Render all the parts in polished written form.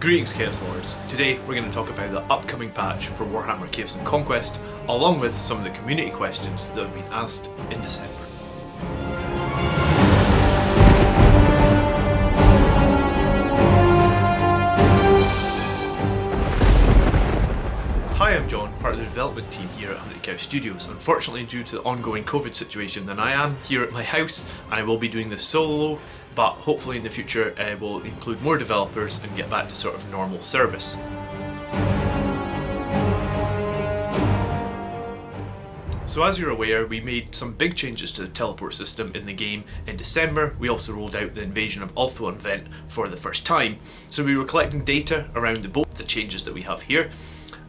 Greetings Chaos Lords. Today we're going to talk about the upcoming patch for Warhammer Chaos and Conquest, along with some of the community questions that have been asked in December. Hi, I'm John, part of the development team here at Hunted Cow Studios. Unfortunately, due to the ongoing COVID situation, then I am here at my house and I will be doing this solo, but hopefully in the future we'll include more developers and get back to sort of normal service. So as you're aware, we made some big changes to the teleport system in the game in December. We also rolled out the Invasion of Ulthuan event for the first time. So we were collecting data around both the changes that we have here.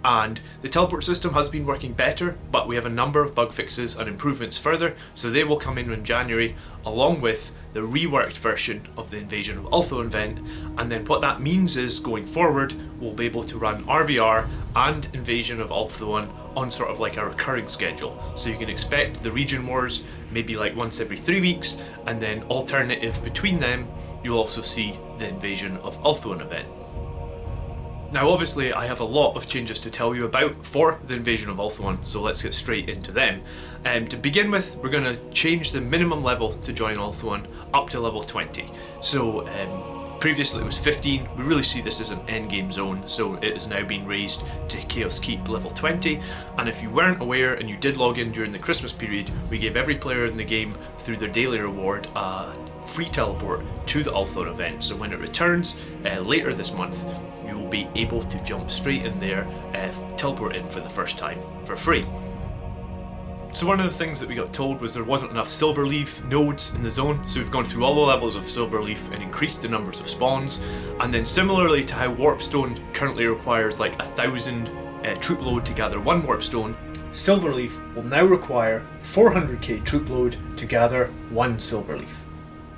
And the teleport system has been working better, but we have a number of bug fixes and improvements further, so they will come in January, along with the reworked version of the Invasion of Ulthuan event. And then what that means is, going forward, we'll be able to run RVR and Invasion of Ulthuan on sort of like a recurring schedule. So you can expect the region wars maybe like once every 3 weeks, and then alternative between them, you'll also see the Invasion of Ulthuan event. Now obviously I have a lot of changes to tell you about for the Invasion of Ulthuan, so let's get straight into them. To begin with, we're going to change the minimum level to join Ulthuan up to level 20. So previously it was 15, we really see this as an endgame zone, so it has now been raised to Chaos Keep level 20, and if you weren't aware and you did log in during the Christmas period, we gave every player in the game through their daily reward a free teleport to the Ulthuan event, so when it returns later this month, you will be able to jump straight in there, teleport in for the first time for free. So one of the things that we got told was there wasn't enough Silverleaf nodes in the zone, so we've gone through all the levels of Silverleaf and increased the numbers of spawns, and then similarly to how Warpstone currently requires like 1,000 troop load to gather one Warpstone, Silverleaf will now require 400k troop load to gather one Silverleaf.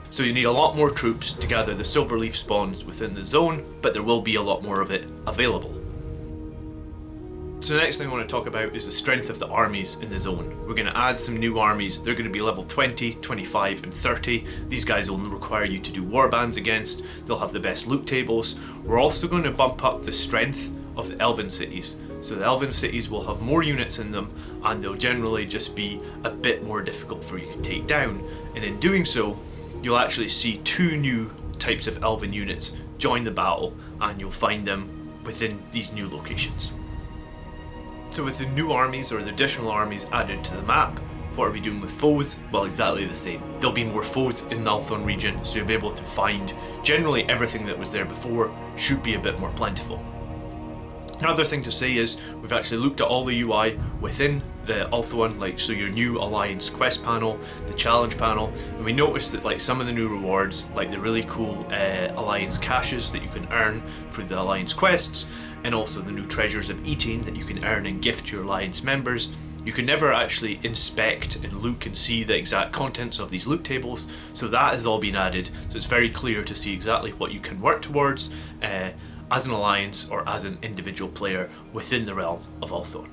So you need a lot more troops to gather the Silverleaf spawns within the zone, but there will be a lot more of it available. So the next thing I want to talk about is the strength of the armies in the zone. We're going to add some new armies. They're going to be level 20, 25 and 30. These guys will require you to do warbands against. They'll have the best loot tables. We're also going to bump up the strength of the Elven cities. So the Elven cities will have more units in them, and they'll generally just be a bit more difficult for you to take down. And in doing so, you'll actually see two new types of Elven units join the battle, and you'll find them within these new locations. So with the new armies or the additional armies added to the map, what are we doing with foes? Well, exactly the same. There'll be more foes in the Ulthuan region, so you'll be able to find generally everything that was there before should be a bit more plentiful. Another thing to say is we've actually looked at all the UI within the Ulthuan, like so your new Alliance quest panel, the challenge panel, and we noticed that like some of the new rewards, like the really cool Alliance caches that you can earn through the Alliance quests, and also the new treasures of Etain that you can earn and gift to your Alliance members, you can never actually inspect and look and see the exact contents of these loot tables, so that has all been added, so it's very clear to see exactly what you can work towards as an alliance or as an individual player within the realm of Ulthuan.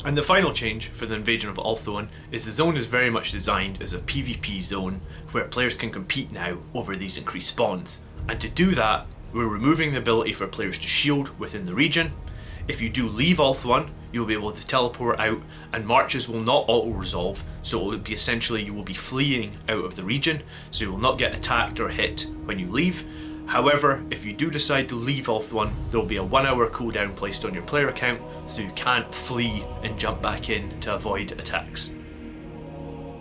And the final change for the Invasion of Ulthuan is the zone is very much designed as a PvP zone where players can compete now over these increased spawns. And to do that, we're removing the ability for players to shield within the region. If you do leave Ulthuan, you'll be able to teleport out, and marches will not auto-resolve, so it will be essentially you will be fleeing out of the region, so you will not get attacked or hit when you leave. However, if you do decide to leave Ulthuan, there will be a 1 hour cooldown placed on your player account, so you can't flee and jump back in to avoid attacks.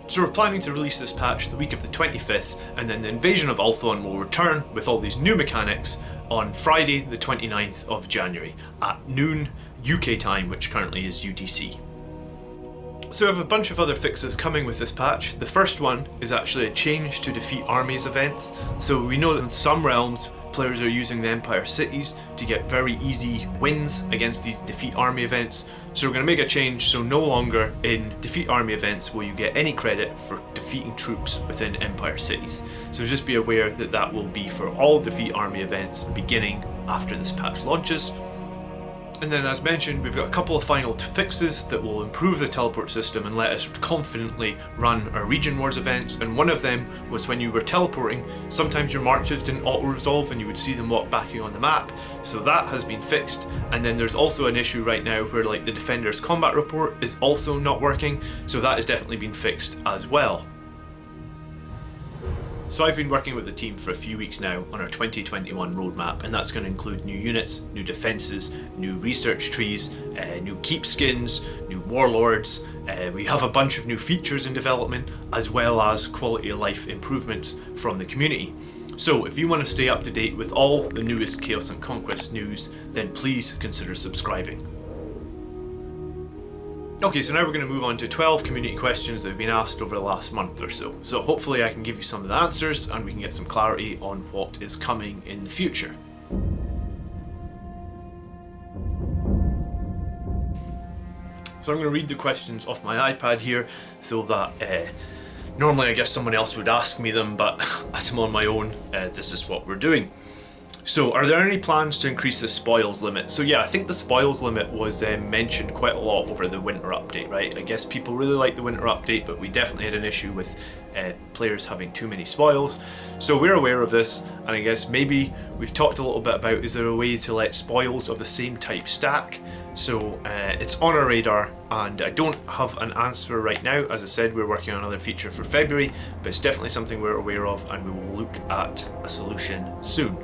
So we're planning to release this patch the week of the 25th, and then the Invasion of Ulthuan will return with all these new mechanics on Friday the 29th of January at noon UK time, which currently is UTC. So we have a bunch of other fixes coming with this patch. The first one is actually a change to defeat armies events. So we know that in some realms, players are using the Empire cities to get very easy wins against these defeat army events. So we're going to make a change, so no longer in defeat army events will you get any credit for defeating troops within Empire cities. So just be aware that that will be for all defeat army events beginning after this patch launches. And then, as mentioned, we've got a couple of final fixes that will improve the teleport system and let us confidently run our Region Wars events. And one of them was when you were teleporting, sometimes your marches didn't auto-resolve and you would see them walk back on the map. So that has been fixed. And then there's also an issue right now where like the Defender's combat report is also not working. So that has definitely been fixed as well. So I've been working with the team for a few weeks now on our 2021 roadmap, and that's going to include new units, new defences, new research trees, new keep skins, new warlords. We have a bunch of new features in development, as well as quality of life improvements from the community. So if you want to stay up to date with all the newest Chaos and Conquest news, then please consider subscribing. Okay, so now we're going to move on to 12 community questions that have been asked over the last month or so. So hopefully I can give you some of the answers and we can get some clarity on what is coming in the future. So I'm going to read the questions off my iPad here so that normally I guess someone else would ask me them, but as I'm on my own, this is what we're doing. So, are there any plans to increase the spoils limit? So yeah, I think the spoils limit was mentioned quite a lot over the winter update, right? I guess people really like the winter update, but we definitely had an issue with players having too many spoils. So we're aware of this, and I guess maybe we've talked a little bit about, is there a way to let spoils of the same type stack? So it's on our radar, and I don't have an answer right now. As I said, we're working on another feature for February, but it's definitely something we're aware of, and we will look at a solution soon.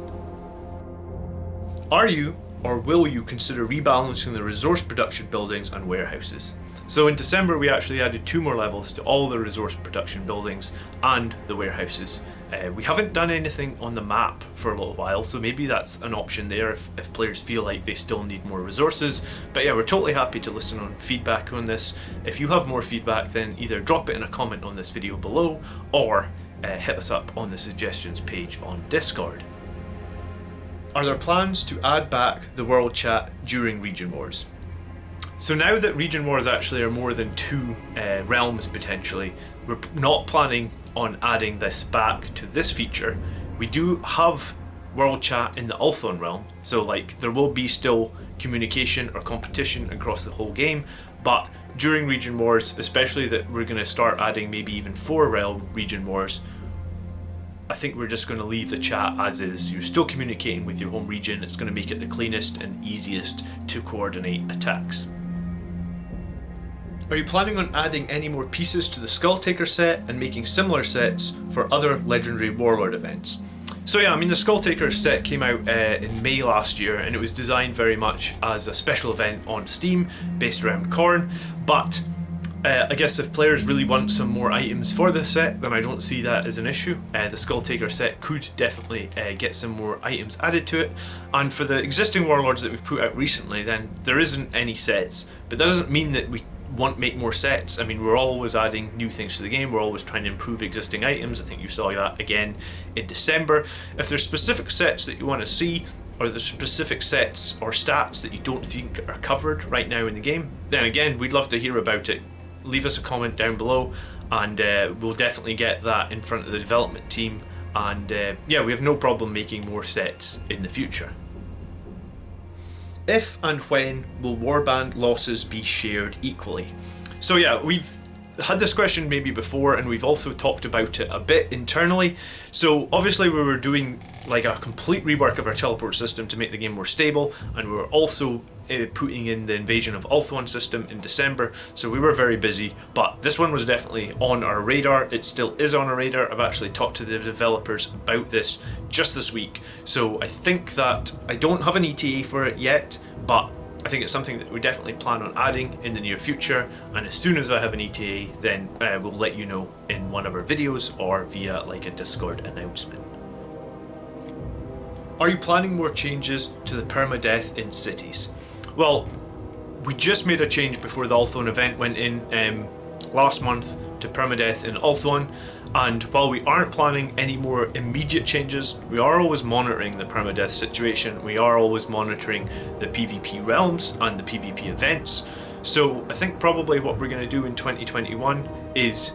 Are you or will you consider rebalancing the resource production buildings and warehouses? So in December we actually added 2 more levels to all the resource production buildings and the warehouses. We haven't done anything on the map for a little while, so maybe that's an option there if players feel like they still need more resources. But yeah, we're totally happy to listen on feedback on this. If you have more feedback, then either drop it in a comment on this video below or hit us up on the suggestions page on Discord. Are there plans to add back the world chat during Region Wars? So now that Region Wars actually are more than 2 realms potentially, we're not planning on adding this back to this feature. We do have world chat in the Ulthuan realm, so like there will be still communication or competition across the whole game, but during Region Wars, especially that we're going to start adding maybe even 4 realm Region Wars, I think we're just going to leave the chat as is. You're still communicating with your home region. It's going to make it the cleanest and easiest to coordinate attacks. Are you planning on adding any more pieces to the Skulltaker set and making similar sets for other legendary warlord events? So yeah, I mean the Skulltaker set came out in May last year, and it was designed very much as a special event on Steam based around Khorne, but I guess if players really want some more items for the set, then I don't see that as an issue. The Skulltaker set could definitely get some more items added to it. And for the existing warlords that we've put out recently, then there isn't any sets. But that doesn't mean that we won't make more sets. I mean, we're always adding new things to the game. We're always trying to improve existing items. I think you saw that again in December. If there's specific sets that you want to see, or the specific sets or stats that you don't think are covered right now in the game, then again, we'd love to hear about it. Leave us a comment down below, and we'll definitely get that in front of the development team, and yeah, we have no problem making more sets in the future. If and when will warband losses be shared equally? So yeah, we've had this question maybe before, and we've also talked about it a bit internally. So obviously we were doing like a complete rework of our teleport system to make the game more stable, and we were also putting in the Invasion of Ulthuan system in December, so we were very busy, but this one was definitely on our radar. It still is on our radar. I've actually talked to the developers about this just this week, so I think that I don't have an ETA for it yet, but I think it's something that we definitely plan on adding in the near future, and as soon as I have an ETA, then we'll let you know in one of our videos or via like a Discord announcement. Are you planning more changes to the permadeath in cities? Well, we just made a change before the Ulthuan event went in last month to permadeath in Ulthuan, and while we aren't planning any more immediate changes, we are always monitoring the permadeath situation. We are always monitoring the PvP realms and the PvP events. So I think probably what we're going to do in 2021 is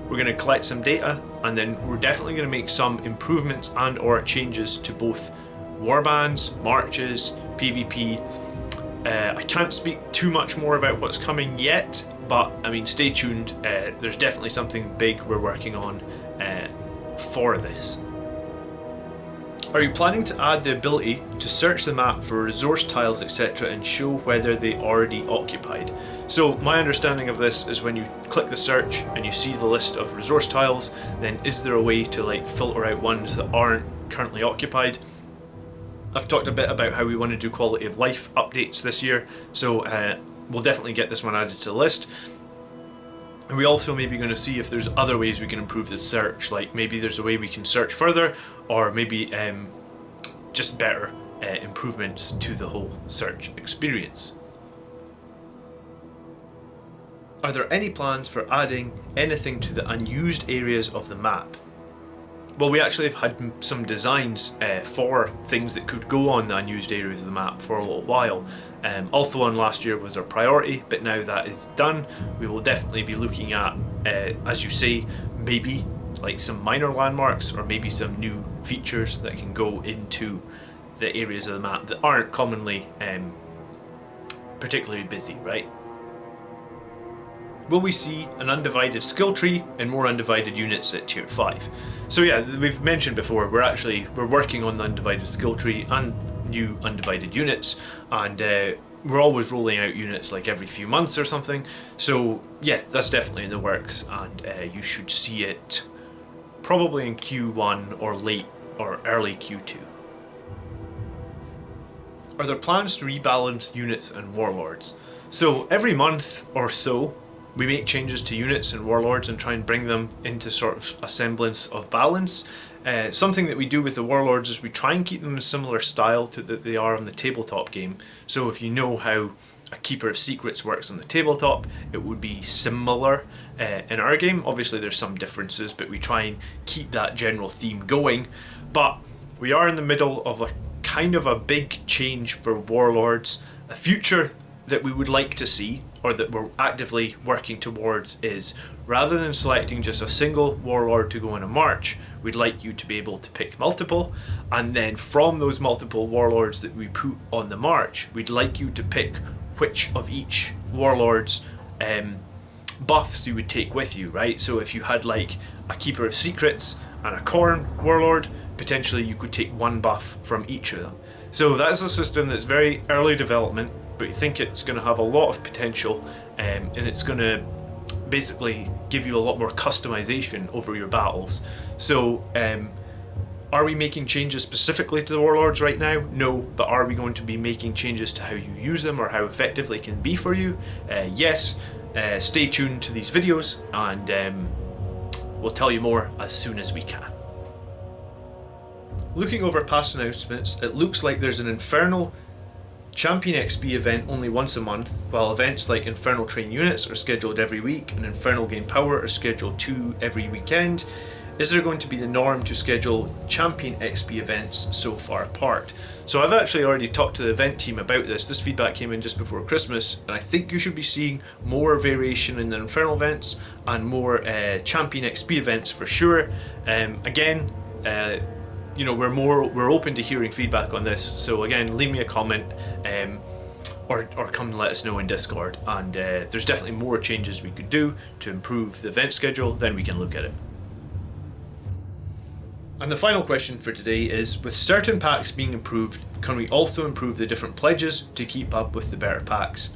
we're going to collect some data, and then we're definitely going to make some improvements and or changes to both warbands, marches, PvP, I can't speak too much more about what's coming yet, but I mean, stay tuned. There's definitely something big we're working on for this. Are you planning to add the ability to search the map for resource tiles, etc., and show whether they already occupied? So my understanding of this is when you click the search and you see the list of resource tiles, then is there a way to like filter out ones that aren't currently occupied? I've talked a bit about how we want to do quality of life updates this year, so we'll definitely get this one added to the list. And we also may be going to see if there's other ways we can improve the search, like maybe there's a way we can search further, or maybe just better improvements to the whole search experience. Are there any plans for adding anything to the unused areas of the map? Well, we actually have had some designs for things that could go on the unused areas of the map for a little while. Ulthuan last year was our priority, but now that is done, we will definitely be looking at, as you say, maybe like some minor landmarks or maybe some new features that can go into the areas of the map that aren't commonly particularly busy, right? Will we see an undivided skill tree and more undivided units at tier 5? So yeah, we've mentioned before, we're working on the undivided skill tree and new undivided units, and we're always rolling out units like every few months or something. So yeah, that's definitely in the works, and you should see it probably in Q1 or late or early Q2. Are there plans to rebalance units and warlords? So every month or so, we make changes to units and warlords and try and bring them into sort of a semblance of balance. Something that we do with the warlords is we try and keep them in similar style to that they are on the tabletop game. So if you know how a Keeper of Secrets works on the tabletop, it would be similar in our game. Obviously there's some differences, but we try and keep that general theme going. But we are in the middle of a kind of a big change for warlords. A future that we would like to see, or that we're actively working towards, is rather than selecting just a single warlord to go on a march, we'd like you to be able to pick multiple, and then from those multiple warlords that we put on the march, we'd like you to pick which of each warlord's buffs you would take with you, right? So if you had like a Keeper of Secrets and a Khorne warlord, potentially you could take one buff from each of them. So that's a system that's very early development, but we think it's going to have a lot of potential, and it's going to basically give you a lot more customization over your battles. So are we making changes specifically to the warlords right now? No, but are we going to be making changes to how you use them or how effective they can be for you? Yes. Stay tuned to these videos, and we'll tell you more as soon as we can. Looking over past announcements, it looks like there's an Infernal Champion XP event only once a month, while events like Infernal Train Units are scheduled every week and Infernal Gain Power are scheduled 2 every weekend. Is there going to be the norm to schedule Champion XP events so far apart? So I've actually already talked to the event team about this. This feedback came in just before Christmas, and I think you should be seeing more variation in the Infernal events and more Champion XP events for sure. Again, you know, we're open to hearing feedback on this, so again, leave me a comment or come and let us know in Discord, and there's definitely more changes we could do to improve the event schedule, then we can look at it. And the final question for today is, with certain packs being improved, can we also improve the different pledges to keep up with the better packs?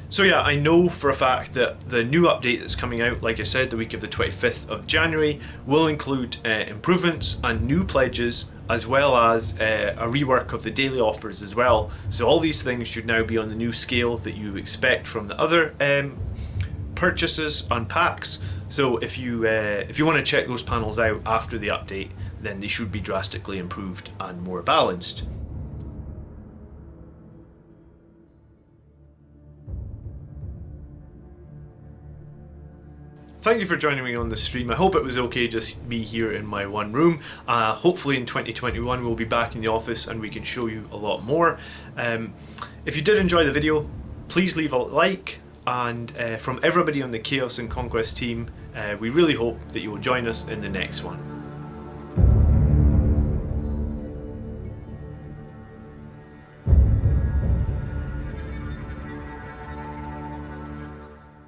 So yeah, I know for a fact that the new update that's coming out, like I said, the week of the 25th of January, will include improvements and new pledges, as well as a rework of the daily offers as well. So all these things should now be on the new scale that you expect from the other purchases and packs. So if you want to check those panels out after the update, then they should be drastically improved and more balanced. Thank you for joining me on the stream. I hope it was okay just me here in my one room. Hopefully in 2021 we'll be back in the office and we can show you a lot more. If you did enjoy the video, please leave a like, and from everybody on the Chaos and Conquest team, we really hope that you will join us in the next one.